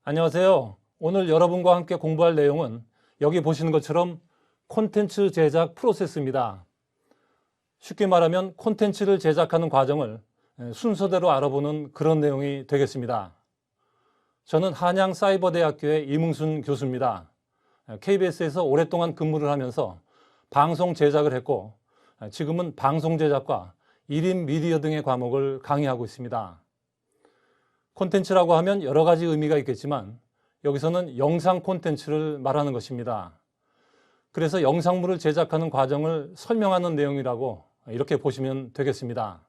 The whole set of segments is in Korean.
안녕하세요. 오늘 여러분과 함께 공부할 내용은 여기 보시는 것처럼 콘텐츠 제작 프로세스입니다. 쉽게 말하면 콘텐츠를 제작하는 과정을 순서대로 알아보는 그런 내용이 되겠습니다. 저는 한양사이버대학교의 이문순 교수입니다. KBS에서 오랫동안 근무를 하면서 방송 제작을 했고 지금은 방송 제작과 1인 미디어 등의 과목을 강의하고 있습니다. 콘텐츠라고 하면 여러 가지 의미가 있겠지만 여기서는 영상 콘텐츠를 말하는 것입니다. 그래서 영상물을 제작하는 과정을 설명하는 내용이라고 이렇게 보시면 되겠습니다.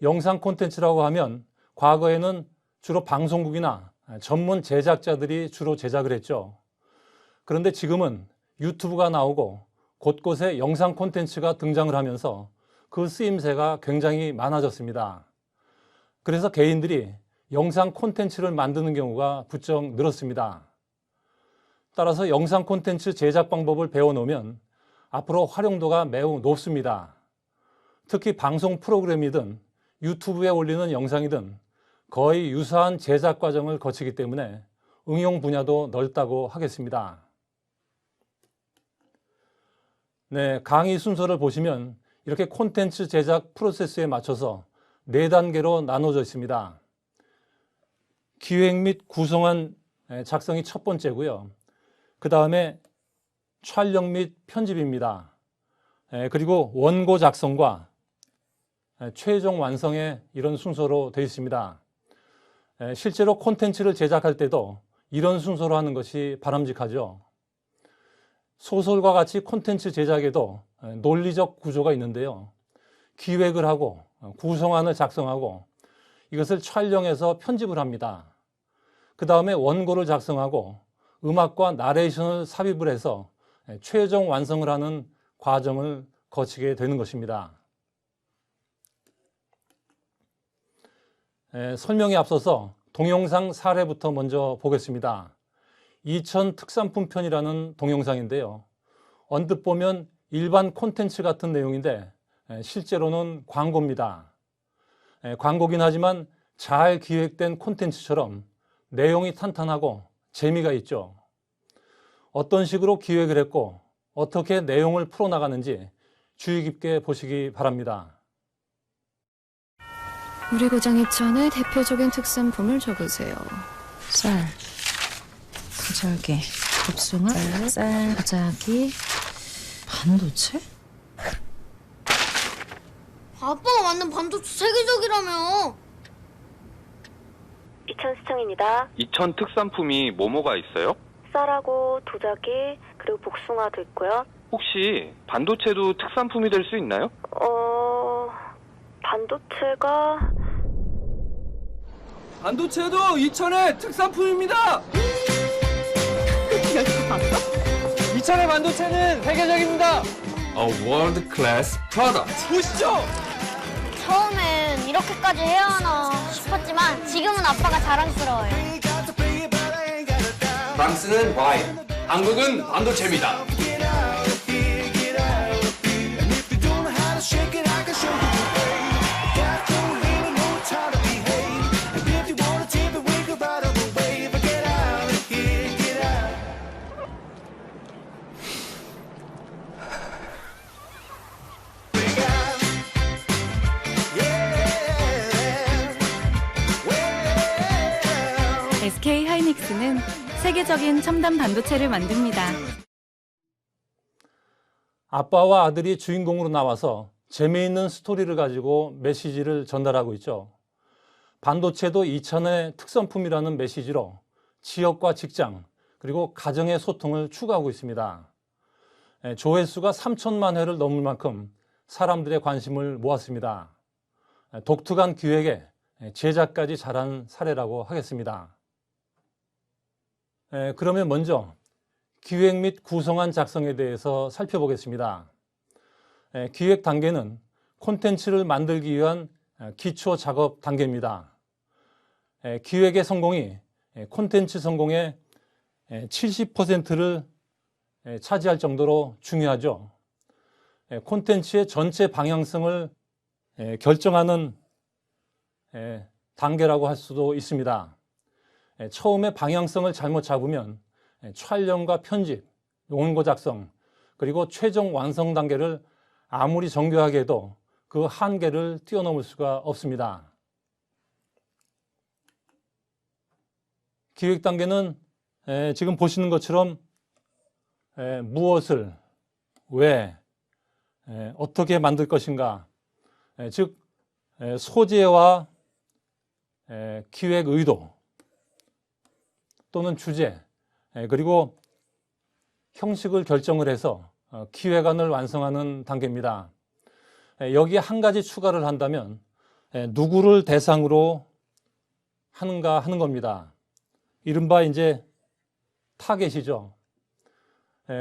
영상 콘텐츠라고 하면 과거에는 주로 방송국이나 전문 제작자들이 주로 제작을 했죠. 그런데 지금은 유튜브가 나오고 곳곳에 영상 콘텐츠가 등장을 하면서 그 쓰임새가 굉장히 많아졌습니다. 그래서 개인들이 영상 콘텐츠를 만드는 경우가 부쩍 늘었습니다. 따라서 영상 콘텐츠 제작 방법을 배워놓으면 앞으로 활용도가 매우 높습니다. 특히 방송 프로그램이든 유튜브에 올리는 영상이든 거의 유사한 제작 과정을 거치기 때문에 응용 분야도 넓다고 하겠습니다. 네, 강의 순서를 보시면 이렇게 콘텐츠 제작 프로세스에 맞춰서 4단계로 나눠져 있습니다. 기획 및 구성안 작성이 첫 번째고요. 그 다음에 촬영 및 편집입니다. 그리고 원고 작성과 최종 완성의 이런 순서로 되어 있습니다. 실제로 콘텐츠를 제작할 때도 이런 순서로 하는 것이 바람직하죠. 소설과 같이 콘텐츠 제작에도 논리적 구조가 있는데요. 기획을 하고 구성안을 작성하고 이것을 촬영해서 편집을 합니다. 그 다음에 원고를 작성하고 음악과 나레이션을 삽입을 해서 최종 완성을 하는 과정을 거치게 되는 것입니다. 설명에 앞서서 동영상 사례부터 먼저 보겠습니다. 이천 특산품 편이라는 동영상인데요. 언뜻 보면 일반 콘텐츠 같은 내용인데 실제로는 광고입니다. 광고긴 하지만 잘 기획된 콘텐츠처럼 내용이 탄탄하고 재미가 있죠. 어떤 식으로 기획을 했고 어떻게 내용을 풀어나가는지 주의 깊게 보시기 바랍니다. 우리 고장 이천의 대표적인 특산품을 적으세요. 쌀, 도자기, 복숭아, 쌀, 도자기, 반도체? 아빠가 만든 반도체 세계적이라며. 이천 시청입니다. 이천 특산품이 뭐뭐가 있어요? 쌀하고 도자기 그리고 복숭아도 있고요. 혹시 반도체도 특산품이 될 수 있나요? 반도체가 반도체도 이천의 특산품입니다. 이천의 반도체는 세계적입니다. A world class product. 보시죠. 처음엔 이렇게까지 해야 하나 싶었지만 지금은 아빠가 자랑스러워요. 프랑스는 와인, 한국은 반도체입니다. SK 하이닉스는 세계적인 첨단 반도체를 만듭니다. 아빠와 아들이 주인공으로 나와서 재미있는 스토리를 가지고 메시지를 전달하고 있죠. 반도체도 이천의 특산품이라는 메시지로 지역과 직장 그리고 가정의 소통을 추구하고 있습니다. 조회수가 3천만 회를 넘을 만큼 사람들의 관심을 모았습니다. 독특한 기획에 제작까지 잘한 사례라고 하겠습니다. 그러면 먼저 기획 및 구성안 작성에 대해서 살펴보겠습니다. 기획 단계는 콘텐츠를 만들기 위한 기초 작업 단계입니다. 기획의 성공이 콘텐츠 성공의 70%를 차지할 정도로 중요하죠. 콘텐츠의 전체 방향성을 결정하는 단계라고 할 수도 있습니다. 처음에 방향성을 잘못 잡으면 촬영과 편집, 원고 작성, 그리고 최종 완성 단계를 아무리 정교하게 해도 그 한계를 뛰어넘을 수가 없습니다. 기획 단계는 지금 보시는 것처럼 무엇을, 왜, 어떻게 만들 것인가, 즉 소재와 기획 의도 또는 주제, 그리고 형식을 결정을 해서 기획안을 완성하는 단계입니다. 여기에 한 가지 추가를 한다면 누구를 대상으로 하는가 하는 겁니다. 이른바 이제 타겟이죠.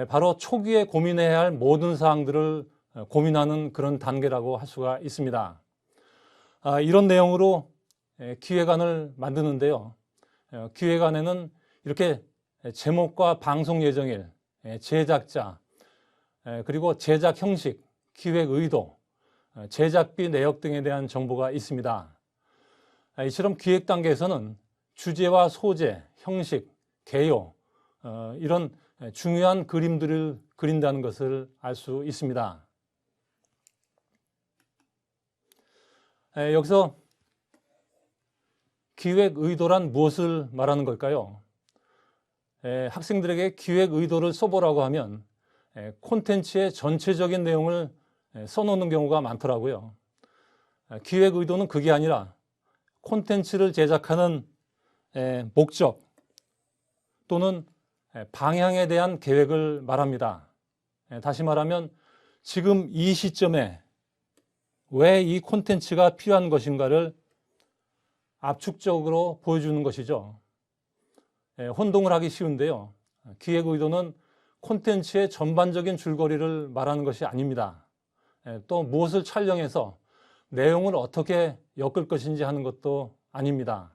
바로 초기에 고민해야 할 모든 사항들을 고민하는 그런 단계라고 할 수가 있습니다. 이런 내용으로 기획안을 만드는데요. 기획안에는 이렇게 제목과 방송 예정일, 제작자, 그리고 제작 형식, 기획 의도, 제작비 내역 등에 대한 정보가 있습니다. 이처럼 기획 단계에서는 주제와 소재, 형식, 개요, 이런 중요한 그림들을 그린다는 것을 알 수 있습니다. 여기서 기획 의도란 무엇을 말하는 걸까요? 학생들에게 기획 의도를 써보라고 하면 콘텐츠의 전체적인 내용을 써놓는 경우가 많더라고요. 기획 의도는 그게 아니라 콘텐츠를 제작하는 목적 또는 방향에 대한 계획을 말합니다. 다시 말하면 지금 이 시점에 왜 이 콘텐츠가 필요한 것인가를 압축적으로 보여주는 것이죠. 혼동을 하기 쉬운데요. 기획 의도는 콘텐츠의 전반적인 줄거리를 말하는 것이 아닙니다. 또 무엇을 촬영해서 내용을 어떻게 엮을 것인지 하는 것도 아닙니다.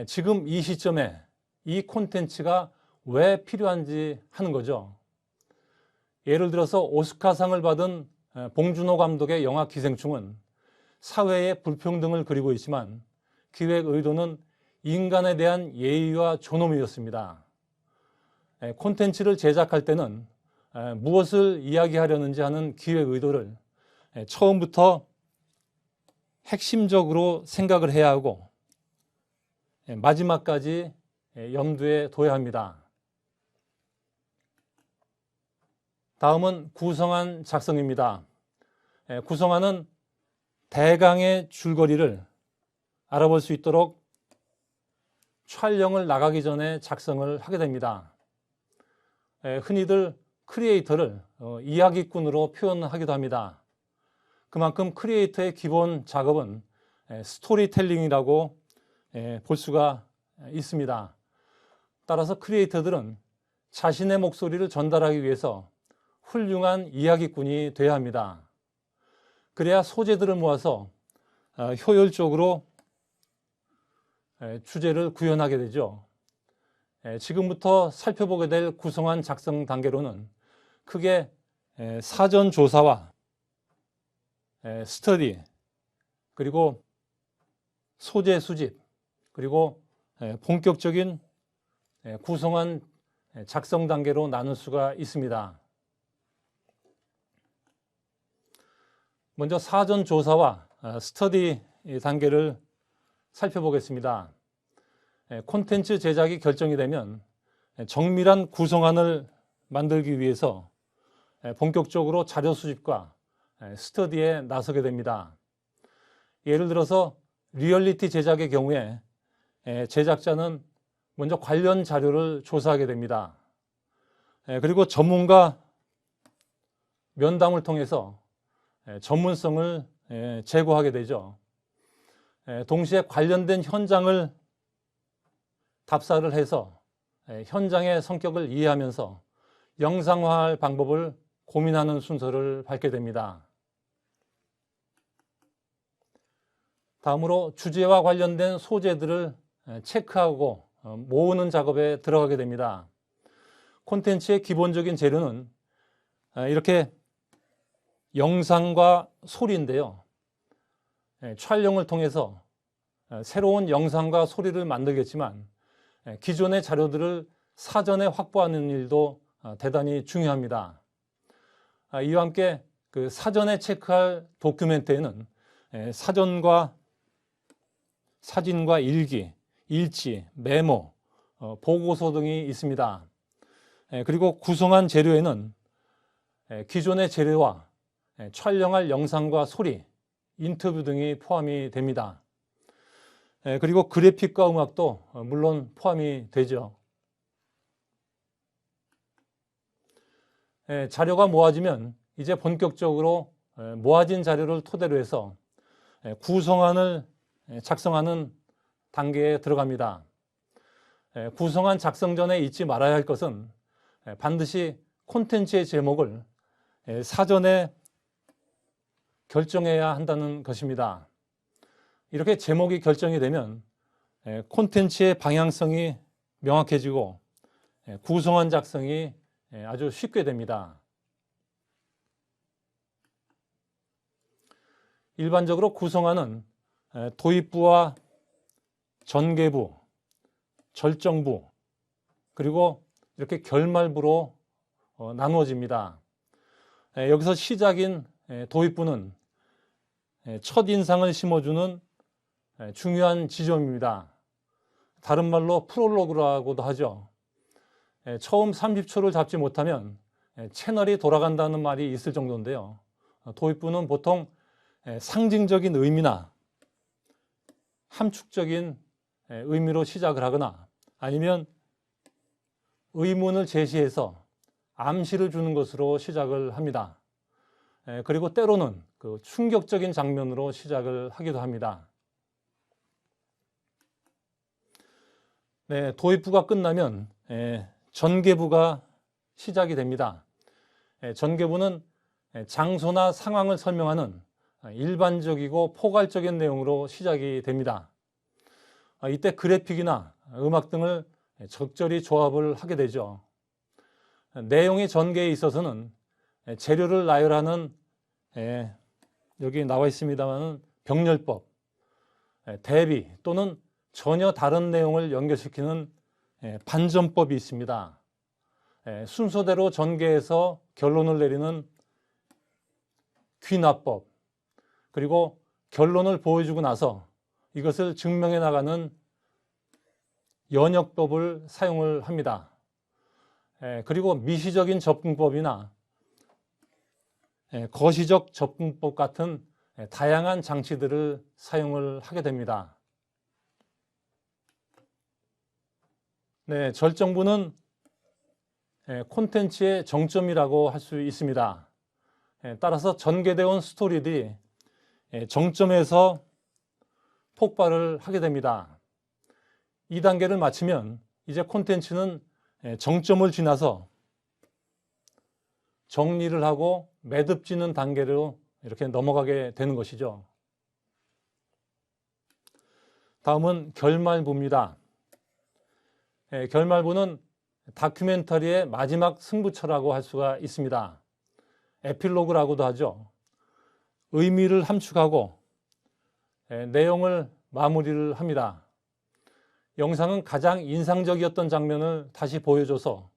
지금 이 시점에 이 콘텐츠가 왜 필요한지 하는 거죠. 예를 들어서 오스카상을 받은 봉준호 감독의 영화 기생충은 사회의 불평등을 그리고 있지만 기획 의도는 인간에 대한 예의와 존엄이었습니다. 콘텐츠를 제작할 때는 무엇을 이야기하려는지 하는 기획 의도를 처음부터 핵심적으로 생각을 해야 하고 마지막까지 염두에 둬야 합니다. 다음은 구성안 작성입니다. 구성안은 대강의 줄거리를 알아볼 수 있도록 촬영을 나가기 전에 작성을 하게 됩니다. 흔히들 크리에이터를 이야기꾼으로 표현하기도 합니다. 그만큼 크리에이터의 기본 작업은 스토리텔링이라고 볼 수가 있습니다. 따라서 크리에이터들은 자신의 목소리를 전달하기 위해서 훌륭한 이야기꾼이 돼야 합니다. 그래야 소재들을 모아서 효율적으로 주제를 구현하게 되죠. 지금부터 살펴보게 될 구성안 작성 단계로는 크게 사전 조사와 스터디, 그리고 소재 수집, 그리고 본격적인 구성안 작성 단계로 나눌 수가 있습니다. 먼저 사전 조사와 스터디 단계를 살펴보겠습니다. 콘텐츠 제작이 결정이 되면 정밀한 구성안을 만들기 위해서 본격적으로 자료 수집과 스터디에 나서게 됩니다. 예를 들어서 리얼리티 제작의 경우에 제작자는 먼저 관련 자료를 조사하게 됩니다. 그리고 전문가 면담을 통해서 전문성을 제고하게 되죠. 동시에 관련된 현장을 답사를 해서 현장의 성격을 이해하면서 영상화할 방법을 고민하는 순서를 밟게 됩니다. 다음으로 주제와 관련된 소재들을 체크하고 모으는 작업에 들어가게 됩니다. 콘텐츠의 기본적인 재료는 이렇게 영상과 소리인데요. 촬영을 통해서 새로운 영상과 소리를 만들겠지만 기존의 자료들을 사전에 확보하는 일도 대단히 중요합니다. 이와 함께 그 사전에 체크할 도큐멘트에는 사전과 사진과 일기, 일지, 메모, 보고서 등이 있습니다. 그리고 구성한 재료에는 기존의 재료와 촬영할 영상과 소리, 인터뷰 등이 포함이 됩니다. 그리고 그래픽과 음악도 물론 포함이 되죠. 자료가 모아지면 이제 본격적으로 모아진 자료를 토대로 해서 구성안을 작성하는 단계에 들어갑니다. 구성안 작성 전에 잊지 말아야 할 것은 반드시 콘텐츠의 제목을 사전에 결정해야 한다는 것입니다. 이렇게 제목이 결정이 되면 콘텐츠의 방향성이 명확해지고 구성안 작성이 아주 쉽게 됩니다. 일반적으로 구성안은 도입부와 전개부, 절정부, 그리고 이렇게 결말부로 나누어집니다. 여기서 시작인 도입부는 첫인상을 심어주는 중요한 지점입니다. 다른 말로 프롤로그라고도 하죠. 처음 30초를 잡지 못하면 채널이 돌아간다는 말이 있을 정도인데요. 도입부는 보통 상징적인 의미나 함축적인 의미로 시작을 하거나 아니면 의문을 제시해서 암시를 주는 것으로 시작을 합니다. 그리고 때로는 그 충격적인 장면으로 시작을 하기도 합니다. 도입부가 끝나면 전개부가 시작이 됩니다. 전개부는 장소나 상황을 설명하는 일반적이고 포괄적인 내용으로 시작이 됩니다. 이때 그래픽이나 음악 등을 적절히 조합을 하게 되죠. 내용의 전개에 있어서는 재료를 나열하는 여기 나와 있습니다만 병렬법, 대비 또는 전혀 다른 내용을 연결시키는 반전법이 있습니다. 순서대로 전개해서 결론을 내리는 귀납법, 그리고 결론을 보여주고 나서 이것을 증명해 나가는 연역법을 사용을 합니다. 그리고 미시적인 접근법이나 거시적 접근법 같은 다양한 장치들을 사용을 하게 됩니다. 절정부는 콘텐츠의 정점이라고 할 수 있습니다. 따라서 전개되어 온 스토리들이 정점에서 폭발을 하게 됩니다. 이 단계를 마치면 이제 콘텐츠는 정점을 지나서 정리를 하고 매듭지는 단계로 이렇게 넘어가게 되는 것이죠. 다음은 결말부입니다. 결말부는 다큐멘터리의 마지막 승부처라고 할 수가 있습니다. 에필로그라고도 하죠. 의미를 함축하고 내용을 마무리를 합니다. 영상은 가장 인상적이었던 장면을 다시 보여줘서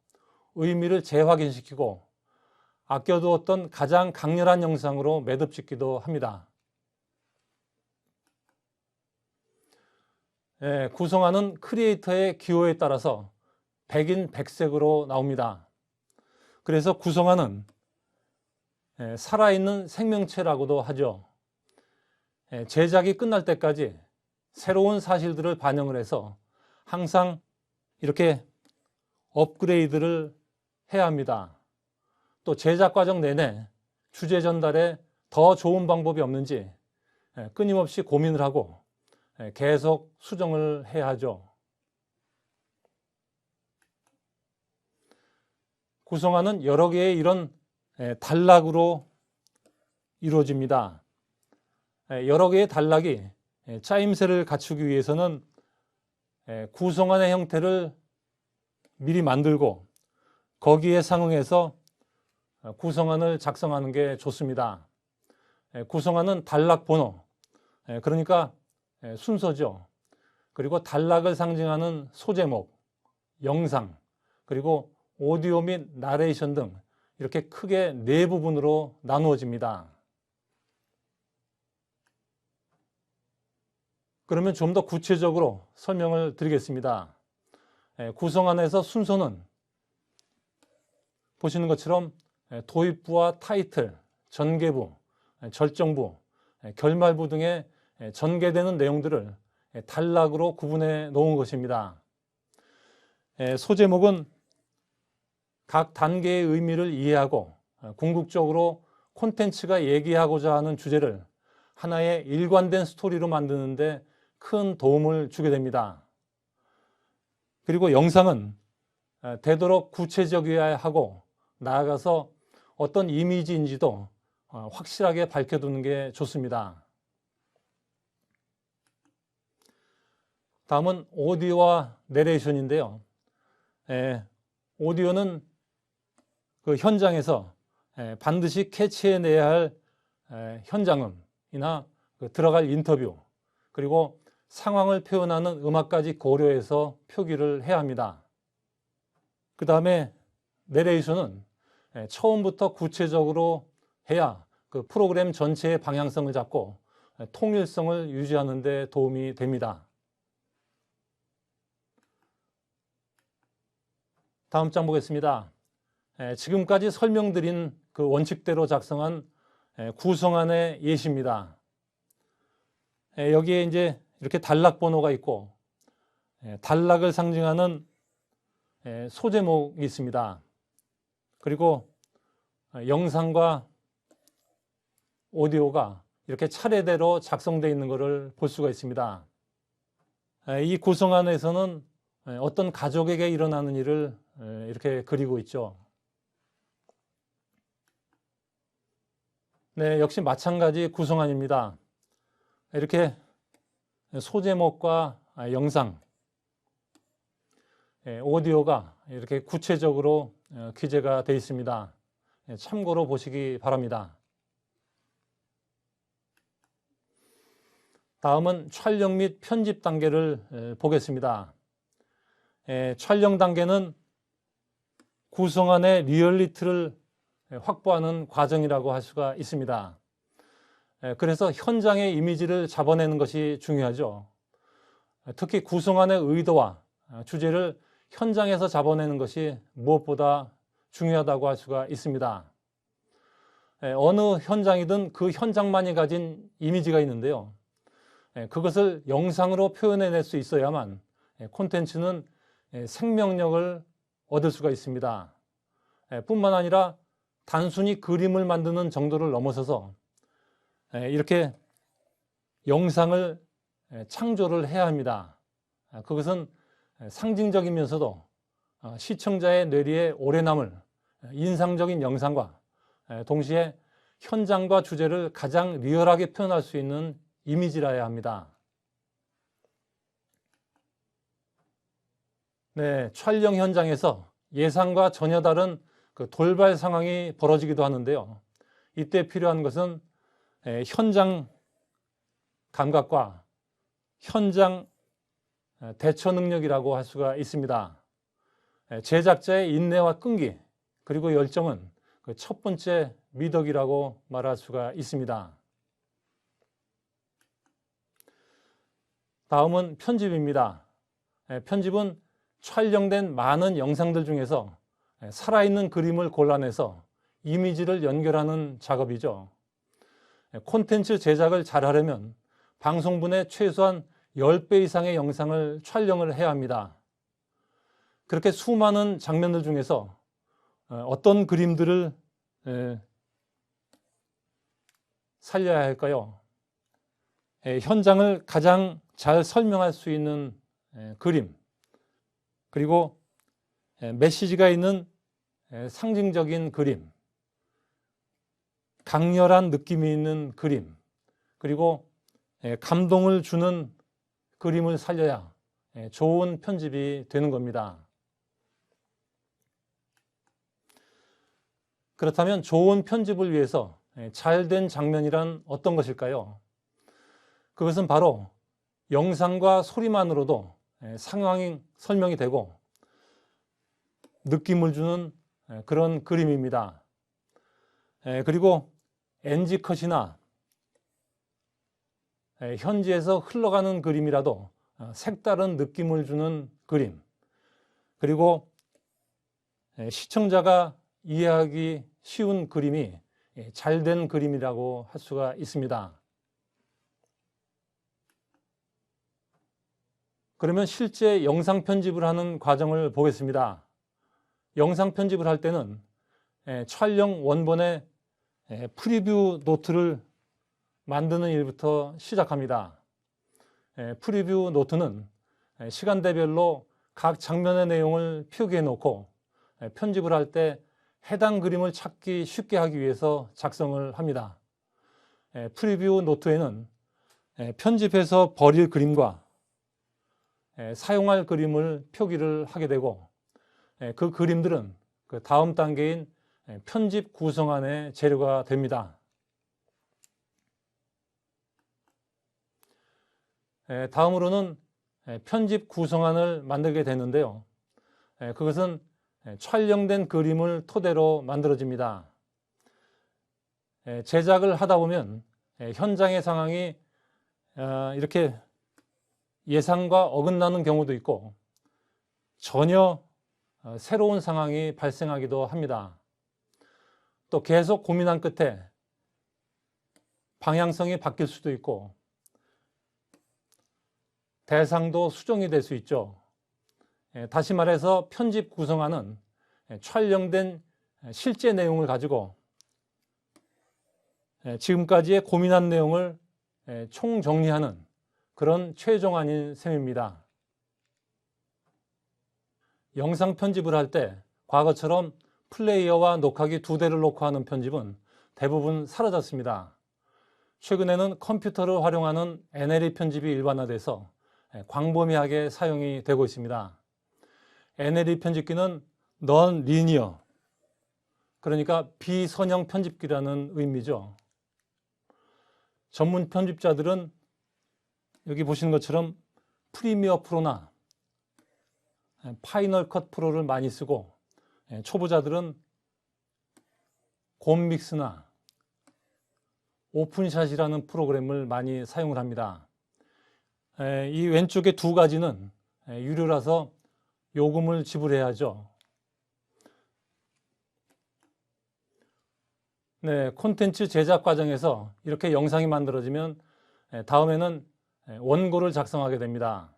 의미를 재확인시키고 아껴두었던 가장 강렬한 영상으로 매듭짓기도 합니다. 구성하는 크리에이터의 기호에 따라서 백인 백색으로 나옵니다. 그래서 구성하는 살아있는 생명체라고도 하죠. 제작이 끝날 때까지 새로운 사실들을 반영을 해서 항상 이렇게 업그레이드를 해야 합니다. 또 제작 과정 내내 주제 전달에 더 좋은 방법이 없는지 끊임없이 고민을 하고 계속 수정을 해야 하죠. 구성하는 여러 개의 이런 단락으로 이루어집니다. 여러 개의 단락이 짜임새를 갖추기 위해서는 구성안의 형태를 미리 만들고 거기에 상응해서 구성안을 작성하는 게 좋습니다. 구성안은 단락 번호, 그러니까 순서죠. 그리고 단락을 상징하는 소제목, 영상, 그리고 오디오 및 나레이션 등 이렇게 크게 네 부분으로 나누어집니다. 그러면 좀 더 구체적으로 설명을 드리겠습니다. 구성안에서 순서는 보시는 것처럼 도입부와 타이틀, 전개부, 절정부, 결말부 등의 전개되는 내용들을 단락으로 구분해 놓은 것입니다. 소제목은 각 단계의 의미를 이해하고 궁극적으로 콘텐츠가 얘기하고자 하는 주제를 하나의 일관된 스토리로 만드는데 큰 도움을 주게 됩니다. 그리고 영상은 되도록 구체적이어야 하고 나아가서 어떤 이미지인지도 확실하게 밝혀두는 게 좋습니다. 다음은 오디오와 내레이션인데요. 오디오는 그 현장에서 반드시 캐치해내야 할 현장음이나 들어갈 인터뷰, 그리고 상황을 표현하는 음악까지 고려해서 표기를 해야 합니다. 그 다음에 내레이션은 처음부터 구체적으로 해야 그 프로그램 전체의 방향성을 잡고 통일성을 유지하는 데 도움이 됩니다. 다음 장 보겠습니다. 지금까지 설명드린 그 원칙대로 작성한 구성안의 예시입니다. 여기에 이제 이렇게 단락 번호가 있고 단락을 상징하는 소제목이 있습니다. 그리고 영상과 오디오가 이렇게 차례대로 작성되어 있는 것을 볼 수가 있습니다. 이 구성안에서는 어떤 가족에게 일어나는 일을 이렇게 그리고 있죠. 네, 역시 마찬가지 구성안입니다. 이렇게 소제목과 영상, 오디오가 이렇게 구체적으로 기재가 되어 있습니다. 참고로 보시기 바랍니다. 다음은 촬영 및 편집 단계를 보겠습니다. 촬영 단계는 구성안의 리얼리티를 확보하는 과정이라고 할 수가 있습니다. 그래서 현장의 이미지를 잡아내는 것이 중요하죠. 특히 구성안의 의도와 주제를 현장에서 잡아내는 것이 무엇보다 중요하다고 할 수가 있습니다. 어느 현장이든 그 현장만이 가진 이미지가 있는데요. 그것을 영상으로 표현해낼 수 있어야만 콘텐츠는 생명력을 얻을 수가 있습니다. 뿐만 아니라 단순히 그림을 만드는 정도를 넘어서서 이렇게 영상을 창조를 해야 합니다. 그것은 상징적이면서도 시청자의 뇌리에 오래 남을 인상적인 영상과 동시에 현장과 주제를 가장 리얼하게 표현할 수 있는 이미지라야 합니다. 네, 촬영 현장에서 예상과 전혀 다른 그 돌발 상황이 벌어지기도 하는데요. 이때 필요한 것은 현장 감각과 현장 대처 능력이라고 할 수가 있습니다. 제작자의 인내와 끈기, 그리고 열정은 그 첫 번째 미덕이라고 말할 수가 있습니다. 다음은 편집입니다. 편집은 촬영된 많은 영상들 중에서 살아있는 그림을 골라내서 이미지를 연결하는 작업이죠. 콘텐츠 제작을 잘하려면 방송분의 최소한 10배 이상의 영상을 촬영을 해야 합니다. 그렇게 수많은 장면들 중에서 어떤 그림들을 살려야 할까요? 현장을 가장 잘 설명할 수 있는 그림, 그리고 메시지가 있는 상징적인 그림, 강렬한 느낌이 있는 그림, 그리고 감동을 주는 그림을 살려야 좋은 편집이 되는 겁니다. 그렇다면 좋은 편집을 위해서 잘된 장면이란 어떤 것일까요? 그것은 바로 영상과 소리만으로도 상황이 설명이 되고 느낌을 주는 그런 그림입니다. 그리고 NG컷이나 현지에서 흘러가는 그림이라도 색다른 느낌을 주는 그림, 그리고 시청자가 이해하기 쉬운 그림이 잘된 그림이라고 할 수가 있습니다. 그러면 실제 영상 편집을 하는 과정을 보겠습니다. 영상 편집을 할 때는 촬영 원본의 프리뷰 노트를 만드는 일부터 시작합니다. 프리뷰 노트는 시간대별로 각 장면의 내용을 표기해 놓고 편집을 할 때 해당 그림을 찾기 쉽게 하기 위해서 작성을 합니다. 프리뷰 노트에는 편집해서 버릴 그림과 사용할 그림을 표기를 하게 되고 그 그림들은 그 다음 단계인 편집 구성안의 재료가 됩니다. 다음으로는 편집 구성안을 만들게 되는데요. 그것은 촬영된 그림을 토대로 만들어집니다. 제작을 하다 보면 현장의 상황이 이렇게 예상과 어긋나는 경우도 있고 전혀 새로운 상황이 발생하기도 합니다. 또 계속 고민한 끝에 방향성이 바뀔 수도 있고 대상도 수정이 될 수 있죠. 다시 말해서 편집 구성안은 촬영된 실제 내용을 가지고 지금까지의 고민한 내용을 총정리하는 그런 최종안인 셈입니다. 영상 편집을 할 때 과거처럼 플레이어와 녹화기 두 대를 놓고 하는 편집은 대부분 사라졌습니다. 최근에는 컴퓨터를 활용하는 NLE 편집이 일반화돼서 광범위하게 사용이 되고 있습니다. NLE 편집기는 non-linear, 그러니까 비선형 편집기라는 의미죠. 전문 편집자들은 여기 보시는 것처럼 프리미어 프로나 파이널 컷 프로를 많이 쓰고 초보자들은 곰믹스나 오픈샷이라는 프로그램을 많이 사용을 합니다. 이 왼쪽에 두 가지는 유료라서 요금을 지불해야죠. 콘텐츠 제작 과정에서 이렇게 영상이 만들어지면 다음에는 원고를 작성하게 됩니다.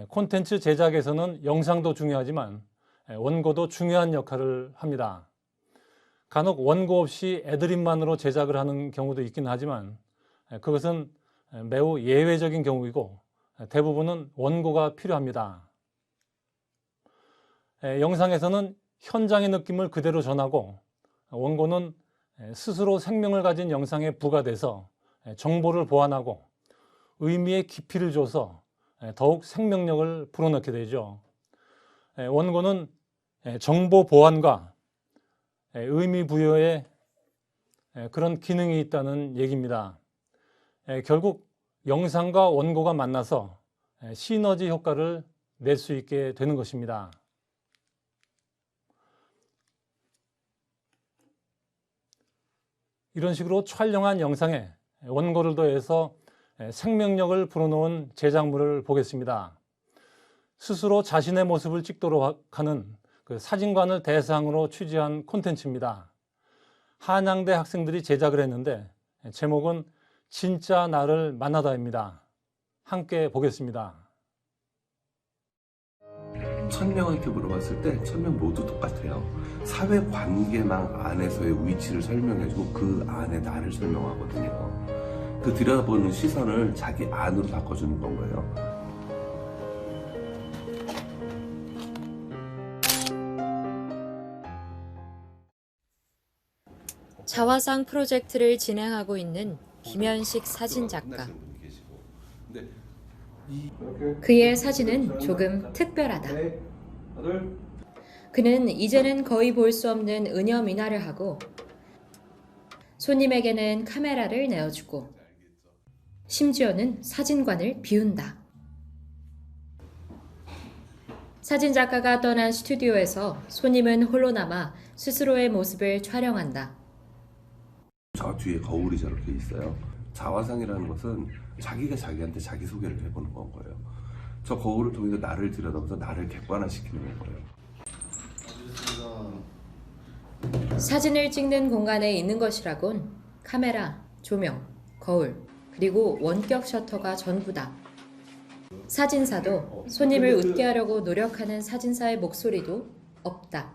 콘텐츠 제작에서는 영상도 중요하지만 원고도 중요한 역할을 합니다. 간혹 원고 없이 애드립만으로 제작을 하는 경우도 있긴 하지만 그것은 매우 예외적인 경우이고 대부분은 원고가 필요합니다. 영상에서는 현장의 느낌을 그대로 전하고 원고는 스스로 생명을 가진 영상에 부과돼서 정보를 보완하고 의미의 깊이를 줘서 더욱 생명력을 불어넣게 되죠. 원고는 정보 보완과 의미 부여에 그런 기능이 있다는 얘기입니다. 결국 영상과 원고가 만나서 시너지 효과를 낼 수 있게 되는 것입니다. 이런 식으로 촬영한 영상에 원고를 더해서 생명력을 불어넣은 제작물을 보겠습니다. 스스로 자신의 모습을 찍도록 하는 그 사진관을 대상으로 취재한 콘텐츠입니다. 한양대 학생들이 제작을 했는데 제목은 진짜 나를 만나다입니다. 함께 보겠습니다. 1000명한테 물어봤을 때 1000명 모두 똑같아요. 사회관계망 안에서의 위치를 설명해주고 그 안에 나를 설명하거든요. 그 들여다보는 시선을 자기 안으로 바꿔주는 건 거예요. 자화상 프로젝트를 진행하고 있는 김현식 사진작가. 그의 사진은 조금 특별하다. 그는 이제는 거의 볼 수 없는 은염 인화를 하고 손님에게는 카메라를 내어주고 심지어는 사진관을 비운다. 사진작가가 떠난 스튜디오에서 손님은 홀로 남아 스스로의 모습을 촬영한다. 저 뒤에 거울이 저렇게 있어요. 자화상이라는 것은 자기가 자기한테 자기소개를 해보는 건 거예요. 저 거울을 통해서 나를 들여다보면서 나를 객관화시키는 거예요. 사진을 찍는 공간에 있는 것이라곤 카메라, 조명, 거울, 그리고 원격 셔터가 전부다. 사진사도 손님을 웃게 하려고 노력하는 사진사의 목소리도 없다.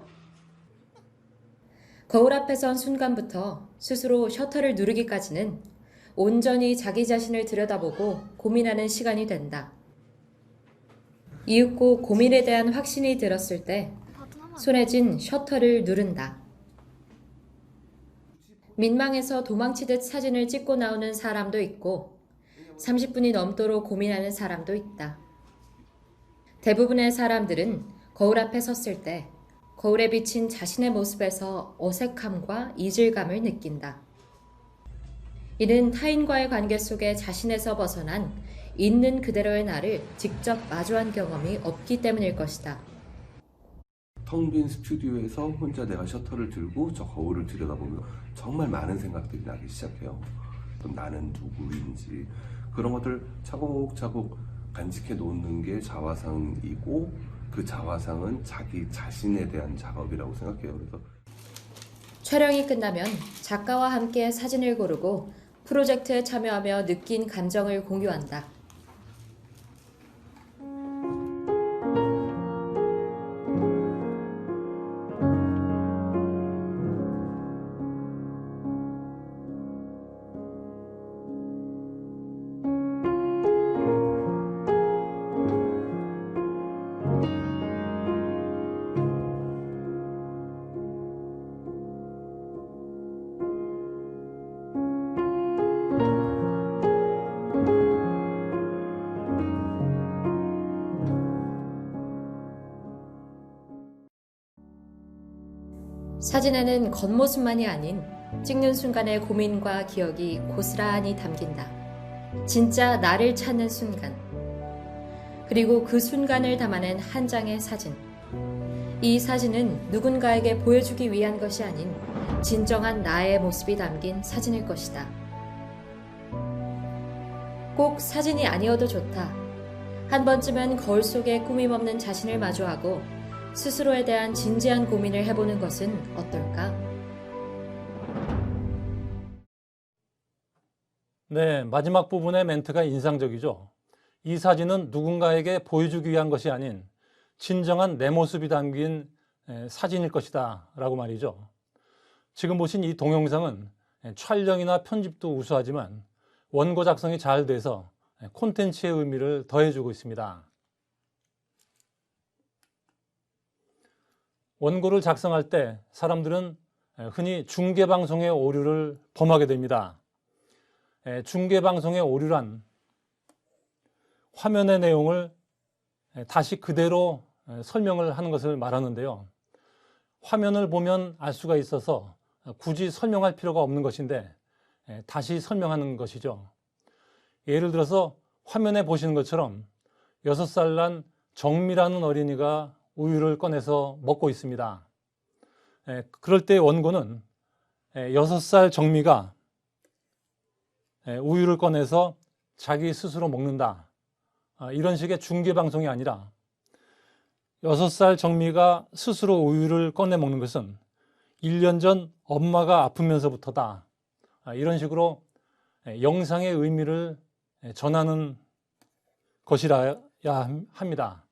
거울 앞에 선 순간부터 스스로 셔터를 누르기까지는 온전히 자기 자신을 들여다보고 고민하는 시간이 된다. 이윽고 고민에 대한 확신이 들었을 때 손에 쥔 셔터를 누른다. 민망해서 도망치듯 사진을 찍고 나오는 사람도 있고 30분이 넘도록 고민하는 사람도 있다. 대부분의 사람들은 거울 앞에 섰을 때 거울에 비친 자신의 모습에서 어색함과 이질감을 느낀다. 이는 타인과의 관계 속에 자신에서 벗어난 있는 그대로의 나를 직접 마주한 경험이 없기 때문일 것이다. 텅 빈 스튜디오에서 혼자 내가 셔터를 들고 저 거울을 들여다보면 정말 많은 생각들이 나기 시작해요. 그럼 나는 누구인지 그런 것들 차곡차곡 간직해 놓는 게 자화상이고 그 자화상은 자기 자신에 대한 작업이라고 생각해요. 그래서 촬영이 끝나면 작가와 함께 사진을 고르고 프로젝트에 참여하며 느낀 감정을 공유한다. 사진에는 겉모습만이 아닌 찍는 순간의 고민과 기억이 고스란히 담긴다. 진짜 나를 찾는 순간. 그리고 그 순간을 담아낸 한 장의 사진. 이 사진은 누군가에게 보여주기 위한 것이 아닌 진정한 나의 모습이 담긴 사진일 것이다. 꼭 사진이 아니어도 좋다. 한 번쯤은 거울 속에 꾸밈없는 자신을 마주하고 스스로에 대한 진지한 고민을 해보는 것은 어떨까? 네, 마지막 부분의 멘트가 인상적이죠. 이 사진은 누군가에게 보여주기 위한 것이 아닌 진정한 내 모습이 담긴 사진일 것이다 라고 말이죠. 지금 보신 이 동영상은 촬영이나 편집도 우수하지만 원고 작성이 잘 돼서 콘텐츠의 의미를 더해주고 있습니다. 원고를 작성할 때 사람들은 흔히 중계방송의 오류를 범하게 됩니다. 중계방송의 오류란 화면의 내용을 다시 그대로 설명을 하는 것을 말하는데요. 화면을 보면 알 수가 있어서 굳이 설명할 필요가 없는 것인데 다시 설명하는 것이죠. 예를 들어서 화면에 보시는 것처럼 6살 난 정미라는 어린이가 우유를 꺼내서 먹고 있습니다. 그럴 때 원고는 6살 정미가 우유를 꺼내서 자기 스스로 먹는다. 이런 식의 중계방송이 아니라 6살 정미가 스스로 우유를 꺼내 먹는 것은 1년 전 엄마가 아프면서부터다. 이런 식으로 영상의 의미를 전하는 것이라야 합니다.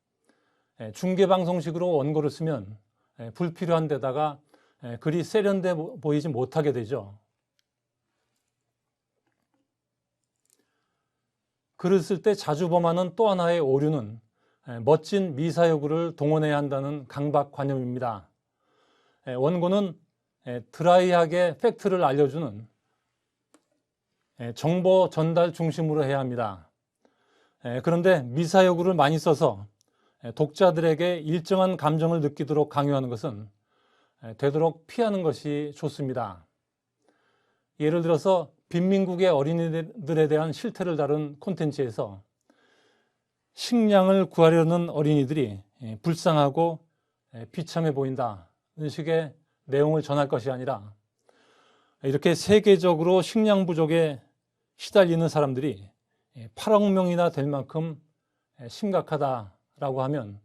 중계방송식으로 원고를 쓰면 불필요한 데다가 그리 세련돼 보이지 못하게 되죠. 글을 쓸 때 자주 범하는 또 하나의 오류는 멋진 미사여구를 동원해야 한다는 강박관념입니다. 원고는 드라이하게 팩트를 알려주는 정보 전달 중심으로 해야 합니다. 그런데 미사여구를 많이 써서 독자들에게 일정한 감정을 느끼도록 강요하는 것은 되도록 피하는 것이 좋습니다. 예를 들어서 빈민국의 어린이들에 대한 실태를 다룬 콘텐츠에서 식량을 구하려는 어린이들이 불쌍하고 비참해 보인다, 이런 식의 내용을 전할 것이 아니라, 이렇게 세계적으로 식량 부족에 시달리는 사람들이 8억 명이나 될 만큼 심각하다라고 하면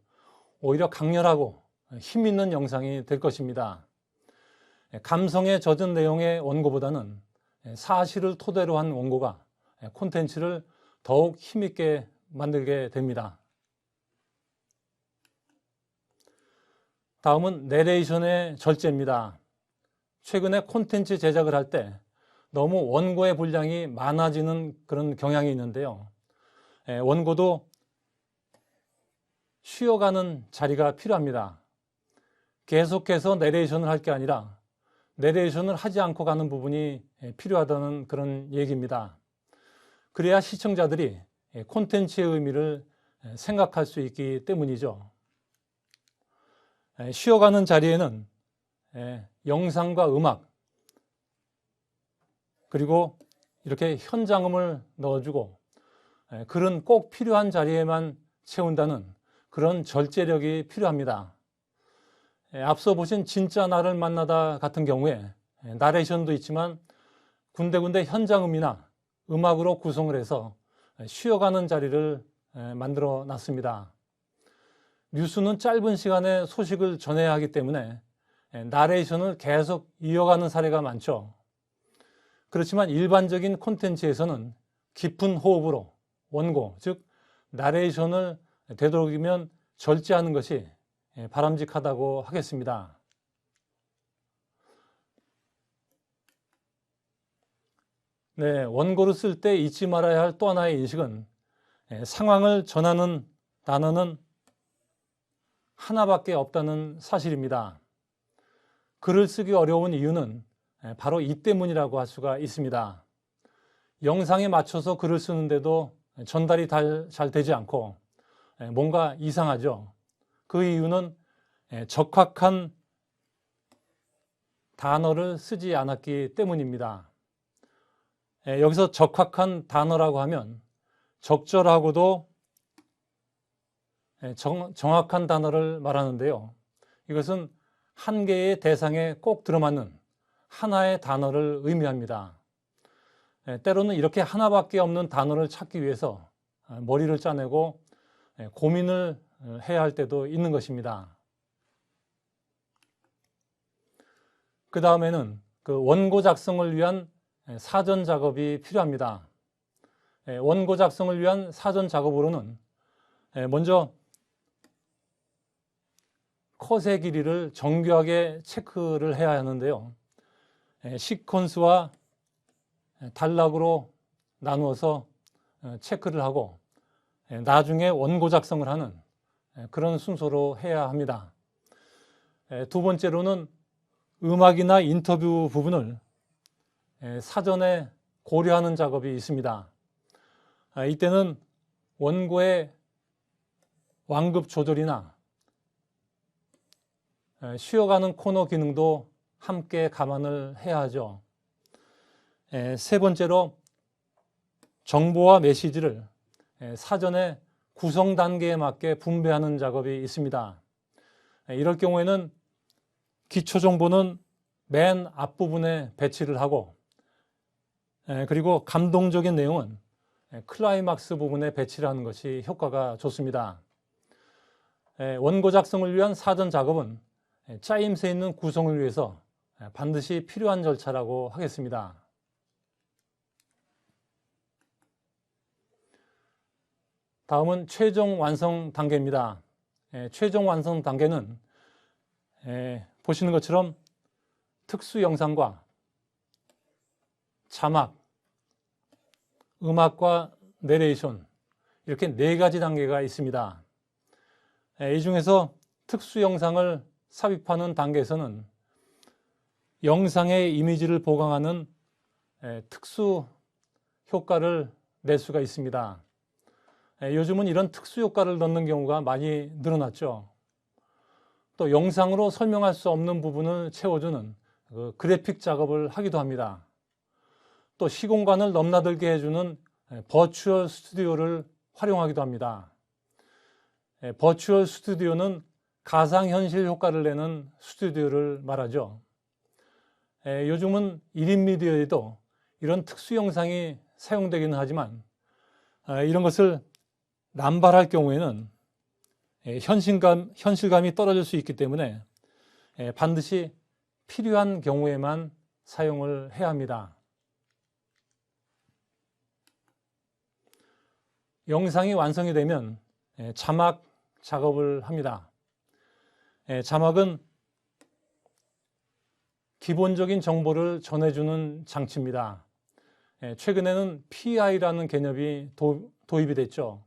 오히려 강렬하고 힘 있는 영상이 될 것입니다. 감성에 젖은 내용의 원고보다는 사실을 토대로 한 원고가 콘텐츠를 더욱 힘있게 만들게 됩니다. 다음은 내레이션의 절제입니다. 최근에 콘텐츠 제작을 할 때 너무 원고의 분량이 많아지는 그런 경향이 있는데요. 원고도 쉬어가는 자리가 필요합니다. 계속해서 내레이션을 할 게 아니라 내레이션을 하지 않고 가는 부분이 필요하다는 그런 얘기입니다. 그래야 시청자들이 콘텐츠의 의미를 생각할 수 있기 때문이죠. 쉬어가는 자리에는 영상과 음악, 그리고 이렇게 현장음을 넣어주고 글은 꼭 필요한 자리에만 채운다는 그런 절제력이 필요합니다. 앞서 보신 진짜 나를 만나다 같은 경우에 나레이션도 있지만 군데군데 현장음이나 음악으로 구성을 해서 쉬어가는 자리를 만들어 놨습니다. 뉴스는 짧은 시간에 소식을 전해야 하기 때문에 나레이션을 계속 이어가는 사례가 많죠. 그렇지만 일반적인 콘텐츠에서는 깊은 호흡으로 원고, 즉 나레이션을 되도록이면 절제하는 것이 바람직하다고 하겠습니다. 네, 원고를 쓸 때 잊지 말아야 할 또 하나의 인식은 상황을 전하는 단어는 하나밖에 없다는 사실입니다. 글을 쓰기 어려운 이유는 바로 이 때문이라고 할 수가 있습니다. 영상에 맞춰서 글을 쓰는데도 전달이 잘 되지 않고 뭔가 이상하죠. 그 이유는 적확한 단어를 쓰지 않았기 때문입니다. 여기서 적확한 단어라고 하면 적절하고도 정확한 단어를 말하는데요. 이것은 한 개의 대상에 꼭 들어맞는 하나의 단어를 의미합니다. 때로는 이렇게 하나밖에 없는 단어를 찾기 위해서 머리를 짜내고 고민을 해야 할 때도 있는 것입니다. 그 다음에는 그 원고 작성을 위한 사전 작업이 필요합니다. 원고 작성을 위한 사전 작업으로는 먼저 컷의 길이를 정교하게 체크를 해야 하는데요. 시퀀스와 단락으로 나누어서 체크를 하고 나중에 원고 작성을 하는 그런 순서로 해야 합니다. 두 번째로는 음악이나 인터뷰 부분을 사전에 고려하는 작업이 있습니다. 이때는 원고의 완급 조절이나 쉬어가는 코너 기능도 함께 감안을 해야 하죠. 세 번째로 정보와 메시지를 사전에 구성 단계에 맞게 분배하는 작업이 있습니다. 이럴 경우에는 기초 정보는 맨 앞부분에 배치를 하고 그리고 감동적인 내용은 클라이막스 부분에 배치를 하는 것이 효과가 좋습니다. 원고 작성을 위한 사전 작업은 짜임새 있는 구성을 위해서 반드시 필요한 절차라고 하겠습니다. 다음은 최종 완성 단계입니다. 최종 완성 단계는 보시는 것처럼 특수 영상과 자막, 음악과 내레이션, 이렇게 네 가지 단계가 있습니다. 이 중에서 특수 영상을 삽입하는 단계에서는 영상의 이미지를 보강하는 특수 효과를 낼 수가 있습니다. 요즘은 이런 특수 효과를 넣는 경우가 많이 늘어났죠. 또 영상으로 설명할 수 없는 부분을 채워주는 그래픽 작업을 하기도 합니다. 또 시공간을 넘나들게 해주는 버추얼 스튜디오를 활용하기도 합니다. 버추얼 스튜디오는 가상현실 효과를 내는 스튜디오를 말하죠. 요즘은 1인 미디어에도 이런 특수 영상이 사용되기는 하지만 이런 것을 남발할 경우에는 현실감이 떨어질 수 있기 때문에 반드시 필요한 경우에만 사용을 해야 합니다. 영상이 완성이 되면 자막 작업을 합니다. 자막은 기본적인 정보를 전해주는 장치입니다. 최근에는 PI라는 개념이 도입이 됐죠.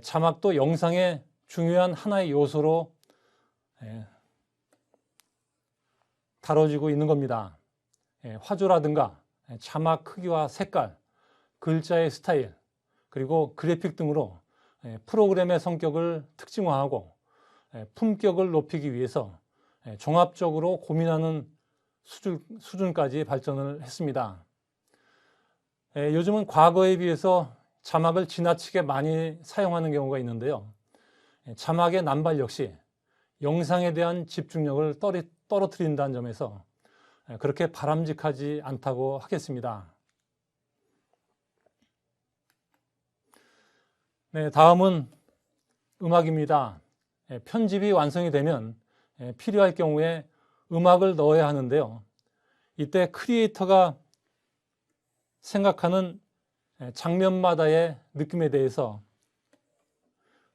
자막도 영상의 중요한 하나의 요소로 다뤄지고 있는 겁니다. 화조라든가 자막 크기와 색깔, 글자의 스타일, 그리고 그래픽 등으로 프로그램의 성격을 특징화하고 품격을 높이기 위해서 종합적으로 고민하는 수준까지 발전을 했습니다. 요즘은 과거에 비해서 자막을 지나치게 많이 사용하는 경우가 있는데요. 자막의 남발 역시 영상에 대한 집중력을 떨어뜨린다는 점에서 그렇게 바람직하지 않다고 하겠습니다. 네, 다음은 음악입니다. 편집이 완성이 되면 필요할 경우에 음악을 넣어야 하는데요. 이때 크리에이터가 생각하는 장면마다의 느낌에 대해서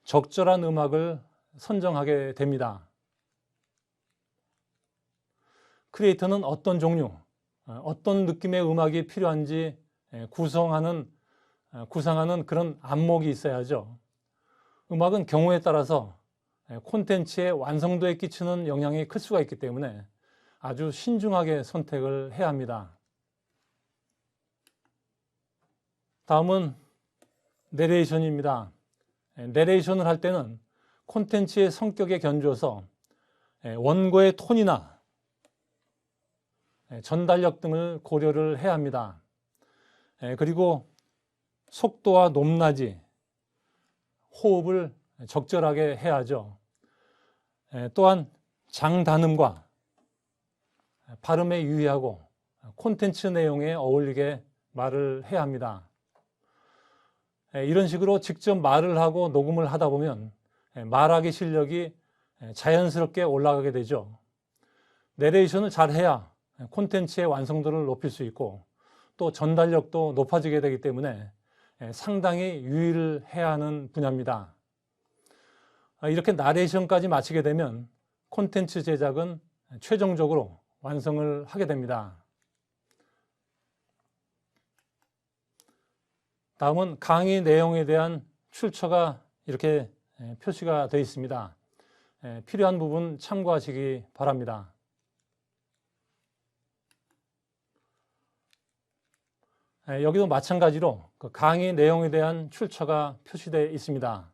적절한 음악을 선정하게 됩니다. 크리에이터는 어떤 종류, 어떤 느낌의 음악이 필요한지 구상하는 그런 안목이 있어야죠. 음악은 경우에 따라서 콘텐츠의 완성도에 끼치는 영향이 클 수가 있기 때문에 아주 신중하게 선택을 해야 합니다. 다음은 내레이션입니다. 내레이션을 할 때는 콘텐츠의 성격에 견주어서 원고의 톤이나 전달력 등을 고려를 해야 합니다. 그리고 속도와 높낮이, 호흡을 적절하게 해야죠. 또한 장단음과 발음에 유의하고 콘텐츠 내용에 어울리게 말을 해야 합니다. 이런 식으로 직접 말을 하고 녹음을 하다 보면 말하기 실력이 자연스럽게 올라가게 되죠. 내레이션을 잘 해야 콘텐츠의 완성도를 높일 수 있고 또 전달력도 높아지게 되기 때문에 상당히 유의를 해야 하는 분야입니다. 이렇게 나레이션까지 마치게 되면 콘텐츠 제작은 최종적으로 완성을 하게 됩니다. 다음은 강의 내용에 대한 출처가 이렇게 표시가 되어 있습니다. 필요한 부분 참고하시기 바랍니다. 여기도 마찬가지로 그 강의 내용에 대한 출처가 표시되어 있습니다.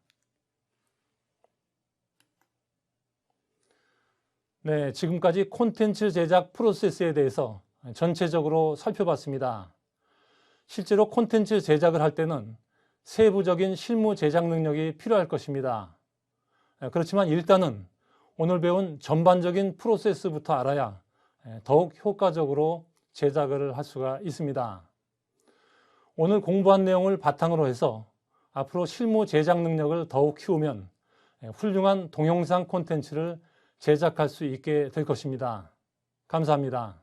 네, 지금까지 콘텐츠 제작 프로세스에 대해서 전체적으로 살펴봤습니다. 실제로 콘텐츠 제작을 할 때는 세부적인 실무 제작 능력이 필요할 것입니다. 그렇지만 일단은 오늘 배운 전반적인 프로세스부터 알아야 더욱 효과적으로 제작을 할 수가 있습니다. 오늘 공부한 내용을 바탕으로 해서 앞으로 실무 제작 능력을 더욱 키우면 훌륭한 동영상 콘텐츠를 제작할 수 있게 될 것입니다. 감사합니다.